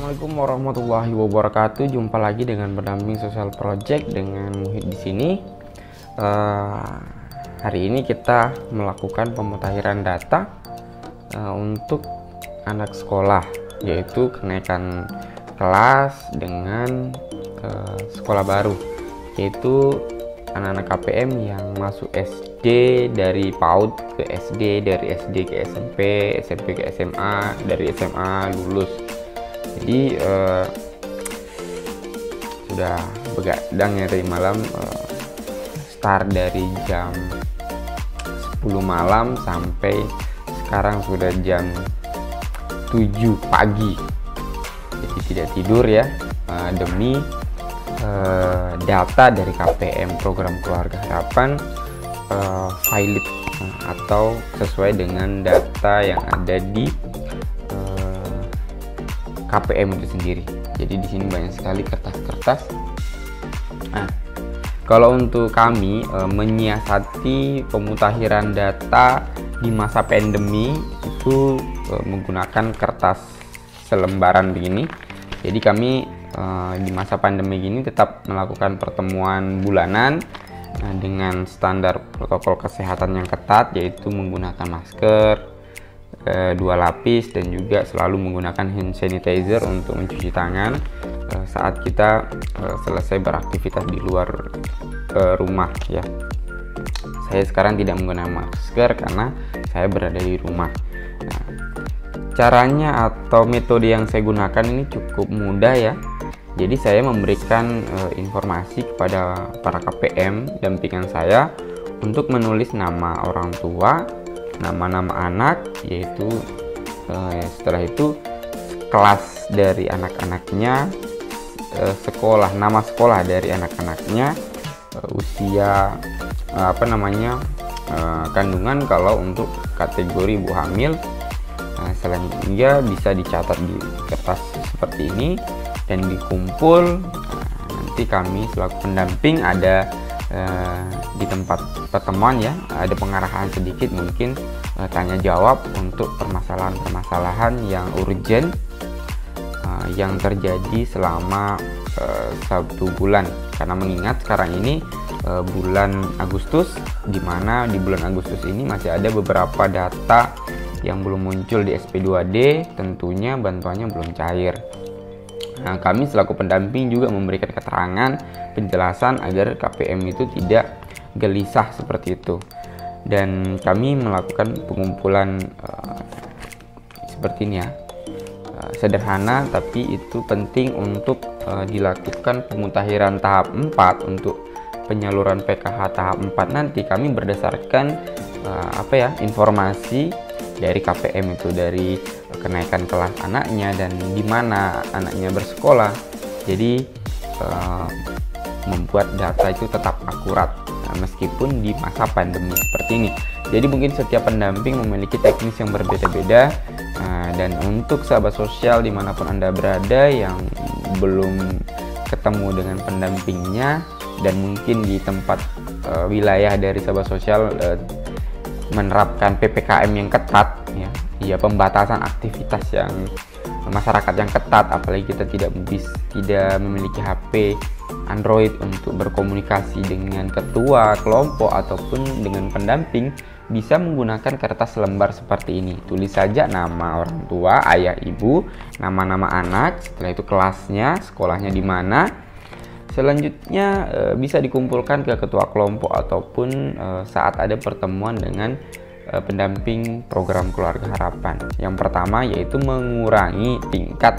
Assalamualaikum warahmatullahi wabarakatuh. Jumpa lagi dengan pendamping sosial project dengan Muhid di sini. Hari ini kita melakukan pemutahiran data untuk anak sekolah, yaitu kenaikan kelas dengan sekolah baru, yaitu anak-anak KPM yang masuk SD dari PAUD ke SD, dari SD ke SMP, SMP ke SMA, dari SMA lulus. Jadi sudah begadang ya dari malam, start dari jam 10 malam sampai sekarang sudah jam 7 pagi. Jadi tidak tidur ya, demi data dari KPM Program Keluarga Harapan valid atau sesuai dengan data yang ada di KPM itu sendiri. Jadi di sini banyak sekali kertas-kertas. Nah, kalau untuk kami menyiasati pemutahiran data di masa pandemi itu menggunakan kertas selembaran begini. Jadi kami di masa pandemi ini tetap melakukan pertemuan bulanan dengan standar protokol kesehatan yang ketat, yaitu menggunakan masker 2 lapis dan juga selalu menggunakan hand sanitizer untuk mencuci tangan saat kita selesai beraktivitas di luar rumah ya. Saya sekarang tidak menggunakan masker karena saya berada di rumah. Nah, caranya atau metode yang saya gunakan ini cukup mudah ya. Jadi saya memberikan informasi kepada para KPM dampingan saya untuk menulis nama orang tua, nama-nama anak, yaitu setelah itu kelas dari anak-anaknya, sekolah, nama sekolah dari anak-anaknya, usia kandungan kalau untuk kategori ibu hamil. Selanjutnya bisa dicatat di kertas seperti ini dan dikumpul. Nanti kami selaku pendamping ada di tempat pertemuan ya, ada pengarahan sedikit, mungkin tanya jawab untuk permasalahan-permasalahan yang urgent yang terjadi selama 1 bulan. Karena mengingat sekarang ini bulan Agustus, di mana di bulan Agustus ini masih ada beberapa data yang belum muncul di SP2D, tentunya bantuannya belum cair. Nah, kami selaku pendamping juga memberikan keterangan penjelasan agar KPM itu tidak gelisah seperti itu. Dan kami melakukan pengumpulan seperti ini ya, sederhana tapi itu penting untuk dilakukan pemutahiran tahap 4 untuk penyaluran PKH tahap 4 nanti. Kami berdasarkan informasi dari KPM itu, dari kenaikan kelas anaknya dan di mana anaknya bersekolah. Jadi membuat data itu tetap akurat meskipun di masa pandemi seperti ini. Jadi mungkin setiap pendamping memiliki teknis yang berbeda-beda, dan untuk sahabat sosial dimanapun Anda berada yang belum ketemu dengan pendampingnya dan mungkin di tempat wilayah dari sahabat sosial menerapkan PPKM yang ketat ya, pembatasan aktivitas yang masyarakat yang ketat, apalagi kita tidak memiliki HP Android untuk berkomunikasi dengan ketua kelompok ataupun dengan pendamping, bisa menggunakan kertas lembar seperti ini. Tulis saja nama orang tua, ayah, ibu, nama-nama anak, setelah itu kelasnya, sekolahnya di mana. Selanjutnya bisa dikumpulkan ke ketua kelompok ataupun saat ada pertemuan dengan pendamping program Keluarga Harapan. Yang pertama yaitu mengurangi tingkat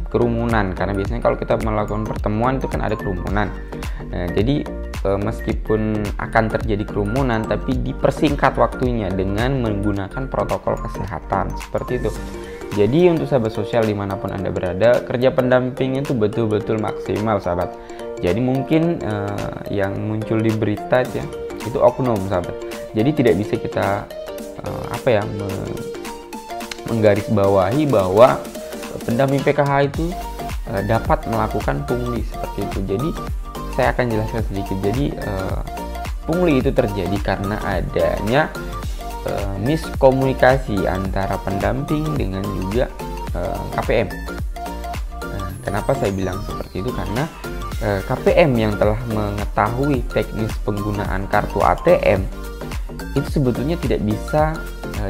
kerumunan, karena biasanya kalau kita melakukan pertemuan itu kan ada kerumunan. Jadi meskipun akan terjadi kerumunan tapi dipersingkat waktunya dengan menggunakan protokol kesehatan seperti itu. Jadi untuk sahabat sosial dimanapun Anda berada, kerja pendamping itu betul-betul maksimal sahabat. Jadi mungkin yang muncul di berita ya, itu oknum sahabat. Jadi tidak bisa kita menggarisbawahi bahwa pendamping PKH itu dapat melakukan pungli seperti itu. Jadi saya akan jelaskan sedikit. Jadi pungli itu terjadi karena adanya miskomunikasi antara pendamping dengan juga KPM. Nah, kenapa saya bilang seperti itu? Karena KPM yang telah mengetahui teknis penggunaan kartu ATM itu sebetulnya tidak bisa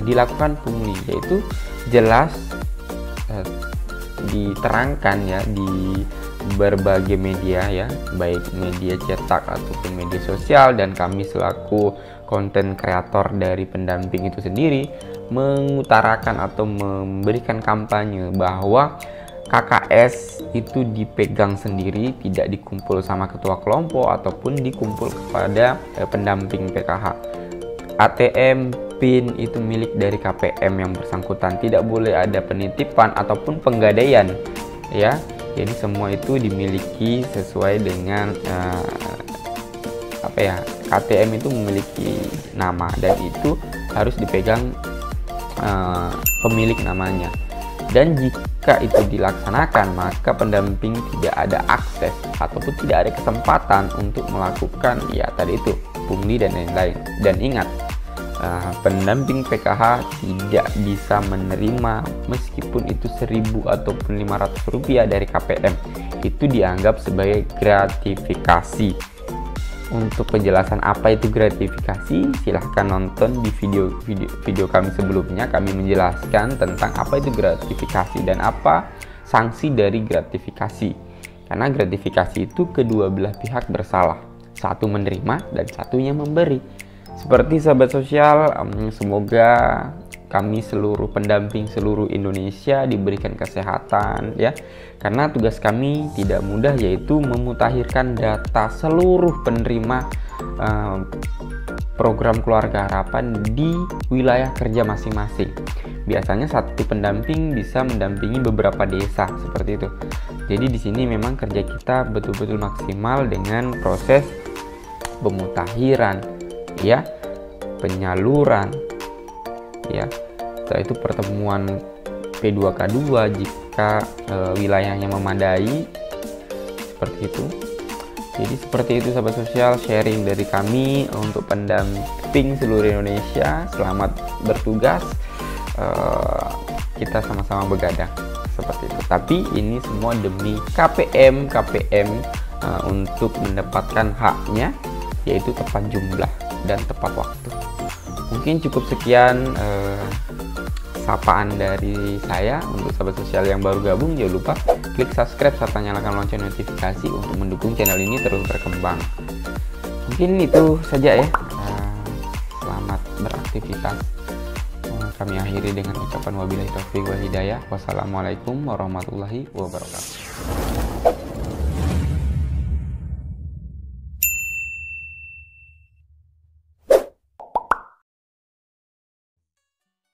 dilakukan pungli, yaitu jelas diterangkan ya di berbagai media ya, baik media cetak ataupun media sosial, dan kami selaku konten kreator dari pendamping itu sendiri mengutarakan atau memberikan kampanye bahwa KKS itu dipegang sendiri, tidak dikumpul sama ketua kelompok ataupun dikumpul kepada pendamping PKH. ATM, PIN itu milik dari KPM yang bersangkutan, tidak boleh ada penitipan ataupun penggadaian ya. Jadi semua itu dimiliki sesuai dengan KTM itu memiliki nama dan itu harus dipegang pemilik namanya. Dan jika itu dilaksanakan, maka pendamping tidak ada akses ataupun tidak ada kesempatan untuk melakukan ya tadi itu pungli dan lain-lain. Dan ingat, pendamping PKH tidak bisa menerima meskipun itu 1.000 ataupun 500 rupiah dari KPM. Itu dianggap sebagai gratifikasi. Untuk penjelasan apa itu gratifikasi, silahkan nonton di video kami sebelumnya. Kami menjelaskan tentang apa itu gratifikasi dan apa sanksi dari gratifikasi. Karena gratifikasi itu kedua belah pihak bersalah, satu menerima dan satunya memberi. Seperti sahabat sosial, semoga kami seluruh pendamping seluruh Indonesia diberikan kesehatan ya, karena tugas kami tidak mudah, yaitu memutakhirkan data seluruh penerima program Keluarga Harapan di wilayah kerja masing-masing. Biasanya satu pendamping bisa mendampingi beberapa desa seperti itu. Jadi di sini memang kerja kita betul-betul maksimal dengan proses pemutakhiran ya, penyaluran ya, setelah itu pertemuan P2K2 jika wilayahnya memadai, seperti itu. Jadi seperti itu sahabat sosial, sharing dari kami untuk pendamping seluruh Indonesia. Selamat bertugas, kita sama-sama begadang seperti itu. Tapi ini semua demi KPM untuk mendapatkan haknya, yaitu tepat jumlah dan tepat waktu. Mungkin cukup sekian sapaan dari saya. Untuk sahabat sosial yang baru gabung, jangan lupa klik subscribe serta nyalakan lonceng notifikasi untuk mendukung channel ini terus berkembang. Mungkin itu saja ya. Selamat beraktivitas. Kami akhiri dengan ucapan wabillahi taufiq wal hidayah. Wassalamualaikum warahmatullahi wabarakatuh.